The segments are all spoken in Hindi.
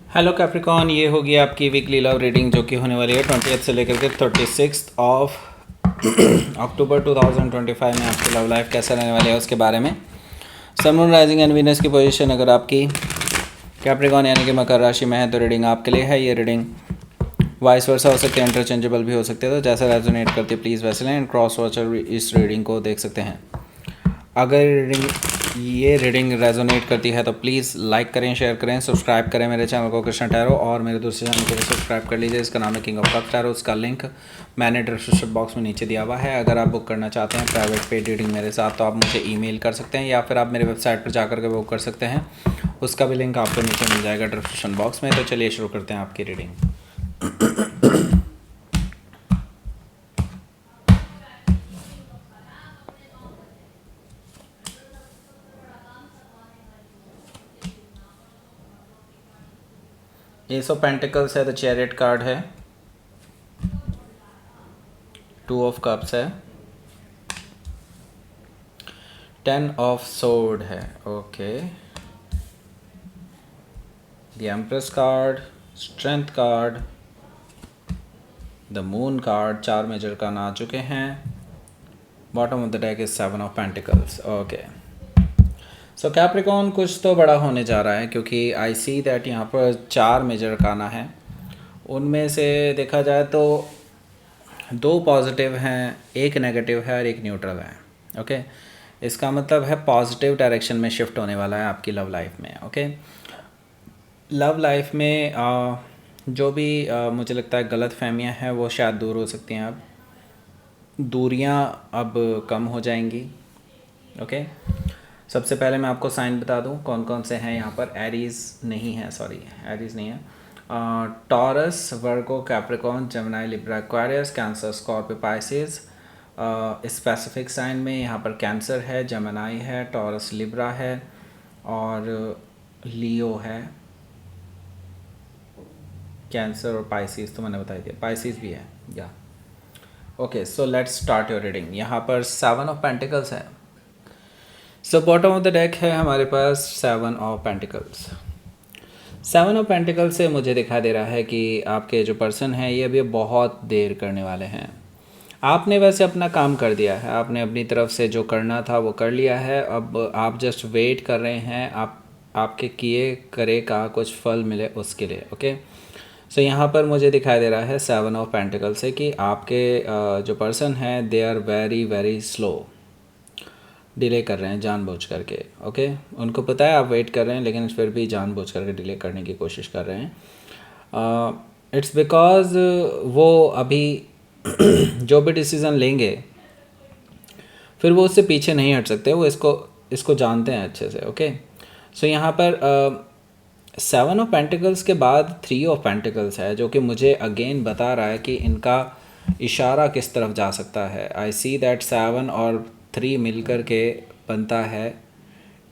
हेलो कैप्रिकॉन, ये होगी आपकी वीकली लव रीडिंग जो कि होने वाली है 20th से लेकर के 36 ऑफ अक्टूबर 2025 में आपकी लव लाइफ कैसा रहने वाली है उसके बारे में। Sun moon rising and Venus की पोजीशन अगर आपकी कैप्रिकॉन यानी कि मकर राशि में है तो रीडिंग आपके लिए है। ये रीडिंग वाइस वर्सा हो सकती है, इंटरचेंजेबल भी हो सकते हैं, तो जैसा रेजोनेट करती है प्लीज़ वैसे लें। एंड क्रॉस वॉचर इस रीडिंग को देख सकते हैं। अगर ये रीडिंग रेजोनेट करती है तो प्लीज़ लाइक करें, शेयर करें, सब्सक्राइब करें मेरे चैनल को कृष्ण टैरो, और मेरे दूसरे चैनल को भी सब्सक्राइब कर लीजिए। इसका नाम है किंग ऑफ कप टैरो। उसका लिंक मैंने डिस्क्रिप्शन बॉक्स में नीचे दिया हुआ है। अगर आप बुक करना चाहते हैं प्राइवेट पेड रीडिंग मेरे साथ तो आप मुझे ईमेल कर सकते हैं या फिर आप मेरे वेबसाइट पर जाकर के बुक कर सकते हैं। उसका भी लिंक आपको नीचे मिल जाएगा डिस्क्रिप्शन बॉक्स में। तो चलिए शुरू करते हैं आपकी रीडिंग। एस ऑफ पेंटिकल्स है, द चैरियट कार्ड है, टू ऑफ कप्स है, 10 ऑफ सोर्ड है, okay, the empress card, strength card, the moon card, 4 major card आ चुके हैं। Bottom of the deck is 7 of pentacles, okay. So Capricorn कुछ तो बड़ा होने जा रहा है क्योंकि आई सी दैट यहाँ पर 4 मेजर काना है। उनमें से देखा जाए तो 2 पॉजिटिव हैं, 1 नेगेटिव है और 1 न्यूट्रल है, ओके। इसका मतलब है पॉजिटिव डायरेक्शन में शिफ्ट होने वाला है आपकी लव लाइफ में, ओके। लव लाइफ में जो भी मुझे लगता है गलत फहमियाँ हैं वो शायद दूर हो सकती हैं। अब दूरियाँ अब कम हो जाएंगी, ओके। सबसे पहले मैं आपको साइन बता दूं कौन कौन से हैं यहाँ पर। एरीज नहीं है, सॉरी एरीज नहीं है, Taurus, Virgo, Capricorn, Gemini, Libra, Aquarius, Cancer, Scorpio, Pisces. Specific sign में यहाँ पर कैंसर है, जेमिनी है, टॉरस, लिब्रा है और लियो है। कैंसर और पाइसेस तो मैंने बता दिया, पाइसेस भी है या okay. So let's start your reading. यहाँ पर 7 ऑफ पेंटिकल्स है। So bottom of the deck है हमारे पास 7 ऑफ पेंटिकल्स। 7 ऑफ पेंटिकल्स से मुझे दिखाई दे रहा है कि आपके जो पर्सन हैं ये अभी बहुत देर करने वाले हैं। आपने वैसे अपना काम कर दिया है, आपने अपनी तरफ से जो करना था वो कर लिया है। अब आप जस्ट वेट कर रहे हैं आपके किए करे का कुछ फल मिले उसके लिए, ओके। सो यहाँ पर मुझे दिखाई दे रहा है 7 ऑफ पेंटिकल से कि आपके जो पर्सन हैं they are very very slow, delay कर रहे हैं जानबूझ करके, ओके। उनको पता है आप वेट कर रहे हैं लेकिन फिर भी जानबूझ करके डिले करने की कोशिश कर रहे हैं। इट्स बिकॉज वो अभी जो भी डिसीज़न लेंगे फिर वो उससे पीछे नहीं हट सकते, वो इसको जानते हैं अच्छे से, ओके। सो यहाँ पर 7 ऑफ पेंटिकल्स के बाद 3 ऑफ पेंटिकल्स है जो कि मुझे अगेन बता रहा है कि इनका इशारा किस तरफ जा सकता है। आई सी दैट 7 और 3 मिलकर के बनता है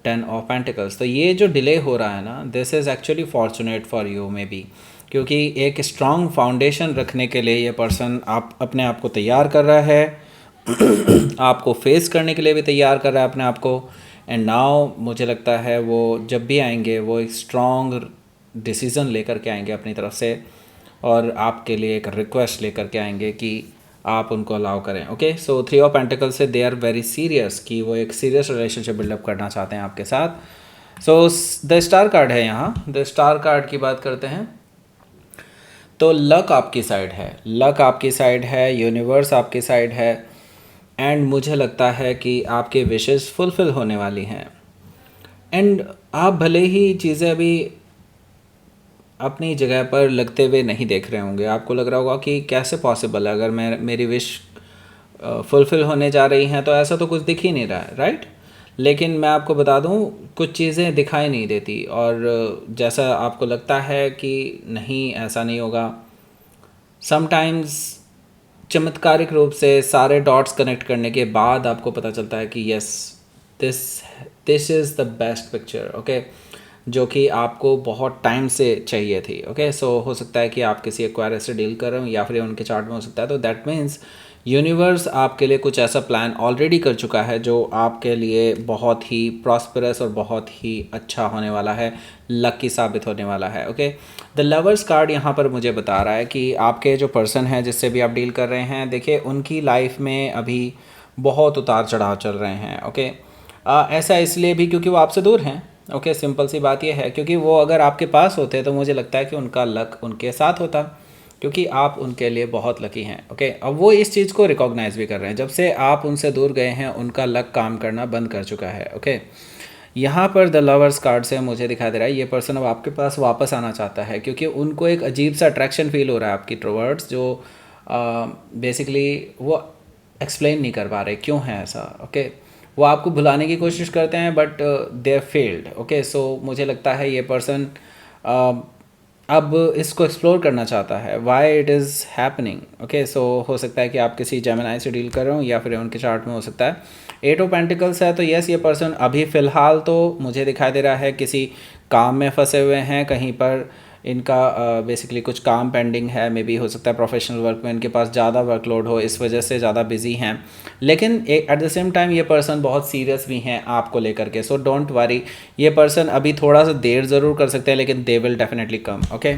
10 ऑफ पेंटिकल्स। तो ये जो डिले हो रहा है ना, this is actually fortunate for you may be, क्योंकि एक स्ट्रॉन्ग फाउंडेशन रखने के लिए ये पर्सन आप अपने आप को तैयार कर रहा है आपको फेस करने के लिए भी तैयार कर रहा है अपने आप को। एंड नाउ मुझे लगता है वो जब भी आएंगे वो एक स्ट्रॉन्ग डिसीज़न लेकर के आएंगे अपनी तरफ से और आपके लिए एक रिक्वेस्ट लेकर के आएंगे कि आप उनको अलाउ करें, ओके। सो 3 ऑफ पेंटिकल से दे आर वेरी सीरियस कि वो एक सीरियस रिलेशनशिप बिल्डअप करना चाहते हैं आपके साथ। सो द स्टार कार्ड है यहाँ। द स्टार कार्ड की बात करते हैं तो लक आपकी साइड है, लक आपकी साइड है, यूनिवर्स आपकी साइड है। एंड मुझे लगता है कि आपके विशेस फुलफ़िल होने वाली हैं। एंड आप भले ही चीज़ें अभी अपनी जगह पर लगते हुए नहीं देख रहे होंगे, आपको लग रहा होगा कि कैसे पॉसिबल है, अगर मेरी विश फुलफ़िल होने जा रही हैं तो ऐसा तो कुछ दिख ही नहीं रहा है, राइट। लेकिन मैं आपको बता दूं कुछ चीज़ें दिखाई नहीं देती और जैसा आपको लगता है कि नहीं ऐसा नहीं होगा, समटाइम्स चमत्कारिक रूप से सारे डॉट्स कनेक्ट करने के बाद आपको पता चलता है कि yes this is the best picture, okay, जो कि आपको बहुत टाइम से चाहिए थी, ओके। सो हो सकता है कि आप किसी एक्वायरर से डील कर रहे हो या फिर उनके चार्ट में हो सकता है, तो दैट मीन्स यूनिवर्स आपके लिए कुछ ऐसा प्लान ऑलरेडी कर चुका है जो आपके लिए बहुत ही प्रॉस्परस और बहुत ही अच्छा होने वाला है, लकी साबित होने वाला है। ओके, द लवर्स कार्ड यहाँ पर मुझे बता रहा है कि आपके जो पर्सन है जिससे भी आप डील कर रहे हैं, देखिए उनकी लाइफ में अभी बहुत उतार चढ़ाव चल रहे हैं। ओके, ऐसा इसलिए भी क्योंकि वो आपसे दूर हैं। ओके, सिंपल सी बात यह है, क्योंकि वो अगर आपके पास होते तो मुझे लगता है कि उनका लक उनके साथ होता, क्योंकि आप उनके लिए बहुत लकी हैं। ओके, अब वो इस चीज़ को रिकॉग्नाइज़ भी कर रहे हैं, जब से आप उनसे दूर गए हैं उनका लक काम करना बंद कर चुका है। ओके, यहाँ पर द लवर्स कार्ड से मुझे दिखाई दे रहा है ये पर्सन अब आपके पास वापस आना चाहता है, क्योंकि उनको एक अजीब सा अट्रैक्शन फील हो रहा है आपकी टुवर्ड्स, जो बेसिकली वो एक्सप्लेन नहीं कर पा रहे क्यों है ऐसा। ओके, वो आपको भुलाने की कोशिश करते हैं but they are failed. Okay, so मुझे लगता है ये पर्सन अब इसको एक्सप्लोर करना चाहता है, why it is happening. Okay, so हो सकता है कि आप किसी जेमिनाई से डील कर रहे हो या फिर उनके चार्ट में हो सकता है एट ऑफ पेंटिकल्स है। तो यस, ये पर्सन अभी फ़िलहाल तो मुझे दिखाई दे रहा है किसी काम में फंसे हुए हैं, कहीं पर इनका बेसिकली कुछ काम पेंडिंग है, मे बी हो सकता है प्रोफेशनल वर्क में इनके पास ज़्यादा वर्कलोड हो, इस वजह से ज़्यादा बिजी हैं। लेकिन एट द सेम टाइम ये पर्सन बहुत सीरियस भी हैं आपको लेकर के, सो डोंट वरी। ये पर्सन अभी थोड़ा सा देर ज़रूर कर सकते हैं लेकिन they will definitely come. Okay,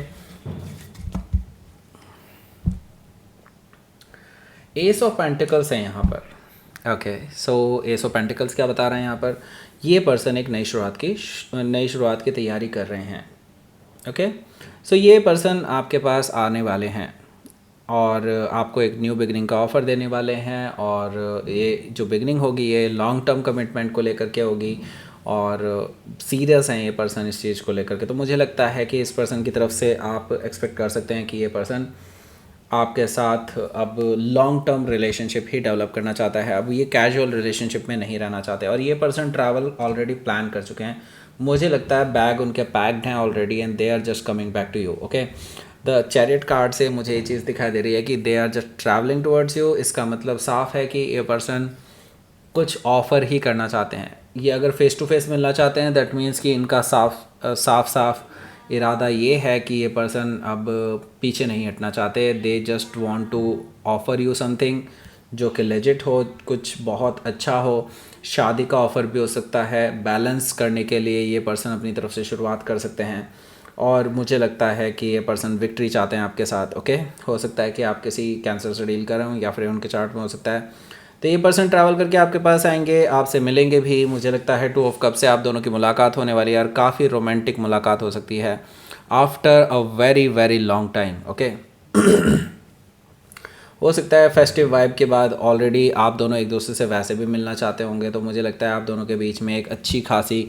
S of pentacles है यहाँ पर। Okay, so S of pentacles क्या बता रहे हैं यहाँ पर, ये पर्सन एक नई शुरुआत की तैयारी कर रहे हैं। ओके, सो ये पर्सन आपके पास आने वाले हैं और आपको एक न्यू बिगनिंग का ऑफ़र देने वाले हैं, और ये जो बिगनिंग होगी ये लॉन्ग टर्म कमिटमेंट को लेकर के होगी, और सीरियस हैं ये पर्सन इस चीज़ को लेकर के। तो मुझे लगता है कि इस पर्सन की तरफ से आप एक्सपेक्ट कर सकते हैं कि ये पर्सन आपके साथ अब लॉन्ग टर्म रिलेशनशिप ही डेवलप करना चाहता है, अब ये कैजुअल रिलेशनशिप में नहीं रहना चाहते। और ये पर्सन ट्रैवल ऑलरेडी प्लान कर चुके हैं, मुझे लगता है बैग उनके पैक्ड हैं already and they are just coming back to you. Okay, the chariot card से मुझे ये चीज़ दिखाई दे रही है कि they are just travelling towards you. इसका मतलब साफ है कि ये पर्सन कुछ ऑफ़र ही करना चाहते हैं। ये अगर फ़ेस टू फेस मिलना चाहते हैं दैट मीन्स कि इनका साफ इरादा ये है कि ये पर्सन अब पीछे नहीं हटना चाहते, they just want to offer you something जो कि लेजिट हो, कुछ बहुत अच्छा हो। शादी का ऑफ़र भी हो सकता है, बैलेंस करने के लिए ये पर्सन अपनी तरफ से शुरुआत कर सकते हैं। और मुझे लगता है कि ये पर्सन विक्ट्री चाहते हैं आपके साथ। ओके, हो सकता है कि आप किसी कैंसर से डील कर रहे हो या फिर उनके चार्ट में हो सकता है। तो ये पर्सन ट्रैवल करके आपके पास आएंगे, आपसे मिलेंगे भी। मुझे लगता है 2 ऑफ कप से आप दोनों की मुलाकात होने वाली है और काफ़ी रोमांटिक मुलाकात हो सकती है after a very very long time. Okay, हो सकता है फेस्टिव वाइब के बाद ऑलरेडी आप दोनों एक दूसरे से वैसे भी मिलना चाहते होंगे, तो मुझे लगता है आप दोनों के बीच में एक अच्छी खासी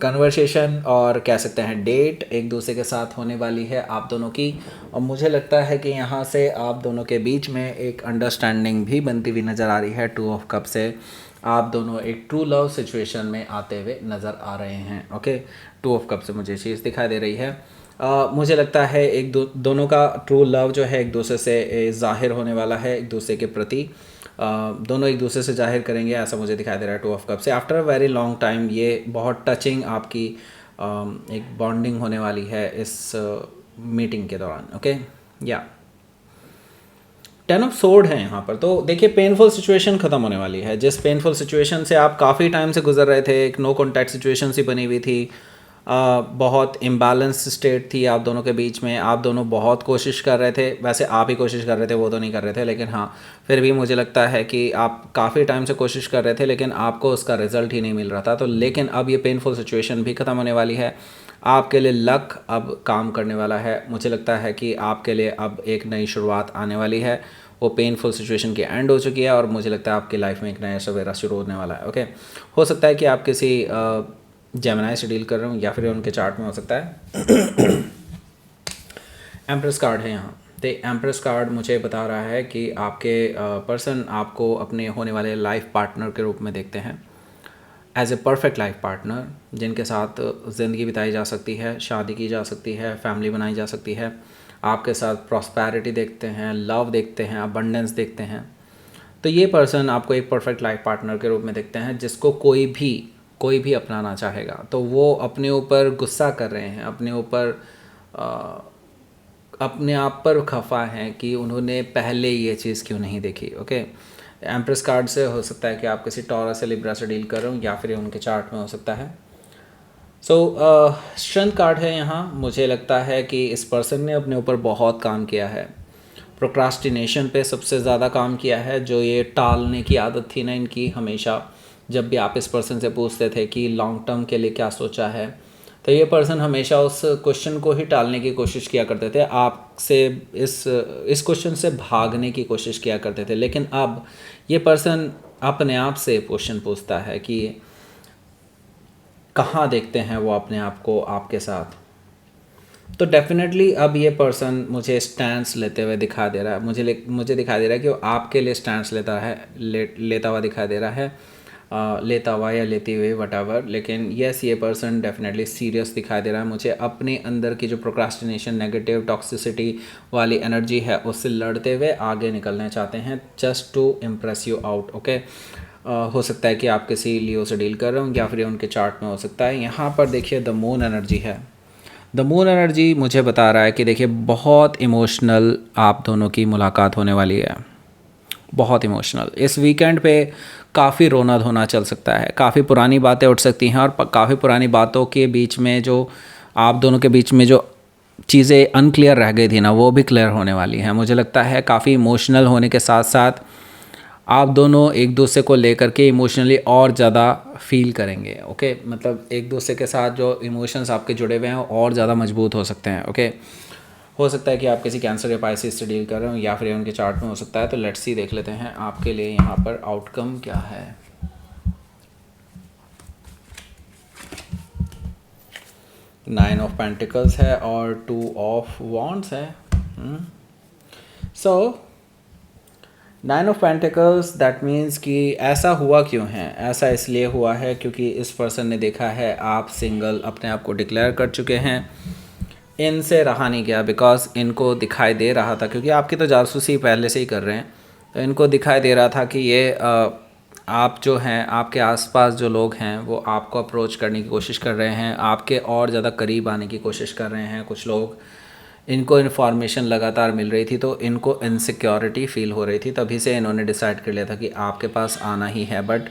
कन्वर्सेशन और कह सकते हैं डेट एक दूसरे के साथ होने वाली है आप दोनों की। और मुझे लगता है कि यहाँ से आप दोनों के बीच में एक अंडरस्टैंडिंग भी बनती हुई नज़र आ रही है। 2 ऑफ कप से आप दोनों एक ट्रू लव सिचुएशन में आते हुए नज़र आ रहे हैं। ओके, 2 ऑफ कप से मुझे चीज़ दिखाई दे रही है। मुझे लगता है दोनों का ट्रू लव जो है एक दूसरे से ज़ाहिर होने वाला है, एक दूसरे के प्रति दोनों एक दूसरे से जाहिर करेंगे, ऐसा मुझे दिखाई दे रहा है 2 ऑफ कप से। After a very long time ये बहुत टचिंग आपकी एक बॉन्डिंग होने वाली है इस मीटिंग के दौरान। ओके, या 10 ऑफ सोर्ड है यहाँ पर। तो देखिए पेनफुल सिचुएशन ख़त्म होने वाली है, जिस पेनफुल सिचुएशन से आप काफ़ी टाइम से गुजर रहे थे, एक नो कॉन्टैक्ट सिचुएशन सी बनी हुई थी, बहुत इम्बैलेंस स्टेट थी आप दोनों के बीच में। आप दोनों बहुत कोशिश कर रहे थे, वैसे आप ही कोशिश कर रहे थे, वो तो नहीं कर रहे थे, लेकिन हाँ फिर भी मुझे लगता है कि आप काफ़ी टाइम से कोशिश कर रहे थे लेकिन आपको उसका रिज़ल्ट ही नहीं मिल रहा था। तो लेकिन अब ये पेनफुल सिचुएशन भी ख़त्म होने वाली है, आपके लिए लक अब काम करने वाला है। मुझे लगता है कि आपके लिए अब एक नई शुरुआत आने वाली है, वो पेनफुल सिचुएशन की एंड हो चुकी है और मुझे लगता है आपकी लाइफ में एक नया सवेरा शुरू होने वाला है। ओके, हो सकता है कि आप किसी जेमिनी से डील कर रहे हूँ या फिर उनके चार्ट में हो सकता है। एम्प्रेस कार्ड है यहाँ। तो एम्प्रेस कार्ड मुझे बता रहा है कि आपके पर्सन आपको अपने होने वाले लाइफ पार्टनर के रूप में देखते हैं, as a perfect life partner जिनके साथ ज़िंदगी बिताई जा सकती है, शादी की जा सकती है, फैमिली बनाई जा सकती है। आपके साथ प्रॉस्पैरिटी देखते हैं, लव देखते हैं, अबंडेंस देखते हैं। तो ये पर्सन आपको एक परफेक्ट लाइफ पार्टनर के रूप में देखते हैं जिसको कोई भी अपनाना चाहेगा। तो वो अपने ऊपर गुस्सा कर रहे हैं, अपने ऊपर अपने आप पर खफा हैं कि उन्होंने पहले ये चीज़ क्यों नहीं देखी। ओके, एम्प्रेस कार्ड से हो सकता है कि आप किसी टॉरस या लिब्रा से डील कर रहे हो, या फिर उनके चार्ट में हो सकता है। सो स्ट्रेंथ कार्ड है यहाँ। मुझे लगता है कि इस पर्सन ने अपने ऊपर बहुत काम किया है, प्रोक्रास्टिनेशन पे सबसे ज़्यादा काम किया है। जो ये टालने की आदत थी ना इनकी, हमेशा जब भी आप इस पर्सन से पूछते थे कि लॉन्ग टर्म के लिए क्या सोचा है, तो ये पर्सन हमेशा उस क्वेश्चन को ही टालने की कोशिश किया करते थे, आपसे इस क्वेश्चन से भागने की कोशिश किया करते थे। लेकिन अब ये पर्सन अपने आप से क्वेश्चन पूछता है कि कहाँ देखते हैं वो अपने आप को आपके साथ। तो डेफिनेटली अब ये पर्सन मुझे स्टैंड्स लेते हुए दिखा दे रहा है, मुझे दिखाई दे रहा है कि वो आपके लिए स्टैंड्स लेता है, लेता हुआ दिखाई दे रहा है, लेता हुआ या लेती हुई वटएवर। लेकिन यस, ये पर्सन डेफिनेटली सीरियस दिखाई दे रहा है मुझे। अपने अंदर की जो प्रोक्रास्टिनेशन, नेगेटिव टॉक्सिसिटी वाली एनर्जी है, उससे लड़ते हुए आगे निकलना चाहते हैं, just to impress you out. Okay, हो सकता है कि आप किसी लियो से डील कर रहे हो, या फिर उनके चार्ट में हो सकता है। यहाँ पर देखिए द मून एनर्जी है। द मून एनर्जी मुझे बता रहा है कि देखिए बहुत इमोशनल आप दोनों की मुलाकात होने वाली है, बहुत इमोशनल। इस वीकेंड पे काफ़ी रोना धोना चल सकता है, काफ़ी पुरानी बातें उठ सकती हैं, और काफ़ी पुरानी बातों के बीच में जो आप दोनों के बीच में जो चीज़ें अनक्लियर रह गई थी ना, वो भी क्लियर होने वाली हैं। मुझे लगता है काफ़ी इमोशनल होने के साथ साथ आप दोनों एक दूसरे को लेकर के इमोशनली और ज़्यादा फील करेंगे। ओके, मतलब एक दूसरे के साथ जो इमोशंस आपके जुड़े हुए हैं और ज़्यादा मजबूत हो सकते हैं। ओके, हो सकता है कि आप किसी कैंसर या पाइसिस से डील कर रहे हो, या फिर उनके चार्ट में हो सकता है। तो लेट्स सी, देख लेते हैं आपके लिए यहाँ पर आउटकम क्या है। नाइन ऑफ पेंटिकल्स है और 2 ऑफ वॉन्ड्स है। सो 9 ऑफ पेंटिकल्स, दैट मीन्स कि ऐसा हुआ क्यों है? ऐसा इसलिए हुआ है क्योंकि इस पर्सन ने देखा है आप सिंगल अपने आप को डिक्लेयर कर चुके हैं, इनसे रहा नहीं गया, बिकॉज इनको दिखाई दे रहा था, क्योंकि आपकी तो जासूसी पहले से ही कर रहे हैं, तो इनको दिखाई दे रहा था कि ये आप जो हैं, आपके आसपास जो लोग हैं वो आपको अप्रोच करने की कोशिश कर रहे हैं, आपके और ज़्यादा करीब आने की कोशिश कर रहे हैं। कुछ लोग, इनको इन्फॉर्मेशन लगातार मिल रही थी, तो इनको इनसिक्योरिटी फील हो रही थी, तभी से इन्होंने डिसाइड कर लिया था कि आपके पास आना ही है। बट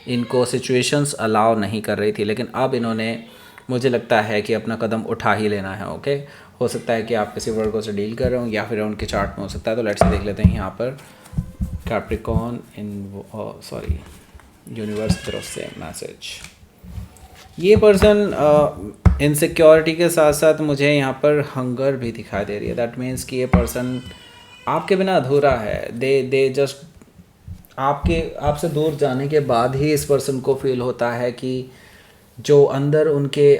इनको सिचुएशंस अलाउ नहीं कर रही थी, लेकिन अब इन्होंने, मुझे लगता है कि अपना कदम उठा ही लेना है। ओके, हो सकता है कि आप किसी वर्गों से डील कर रहे हो, या फिर उनके चार्ट में हो सकता है। तो लेट्स देख लेते हैं यहाँ पर कैप्रिकॉर्न सॉरी, यूनिवर्स तरफ से मैसेज। ये पर्सन इनसिक्योरिटी के साथ साथ मुझे यहाँ पर हंगर भी दिखाई दे रही है। दैट मीन्स कि ये पर्सन आपके बिना अधूरा है। दे जस्ट आपसे दूर जाने के बाद ही इस पर्सन को फील होता है कि जो अंदर उनके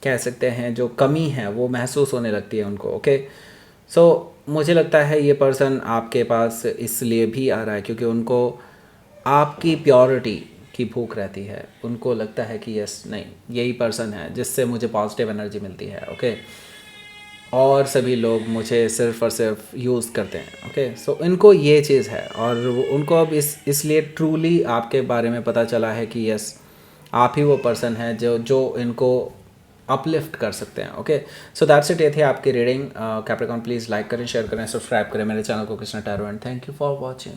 कह सकते हैं जो कमी है वो महसूस होने लगती है उनको। ओके, सो मुझे लगता है ये पर्सन आपके पास इसलिए भी आ रहा है क्योंकि उनको आपकी प्योरिटी की भूख रहती है। उनको लगता है कि यस, नहीं, यही पर्सन है जिससे मुझे पॉजिटिव एनर्जी मिलती है। ओके, और सभी लोग मुझे सिर्फ और सिर्फ यूज़ करते हैं। ओके, सो इनको ये चीज़ है, और उनको अब इसलिए ट्रूली आपके बारे में पता चला है कि यस, आप ही वो पर्सन है जो इनको अपलिफ्ट कर सकते हैं। Okay, so that's it. ये थे आपकी रीडिंग। कैप्रिकॉर्न, प्लीज़ लाइक करें, शेयर करें, सब्सक्राइब करें मेरे चैनल को, Krishna tarot, and thank you for watching.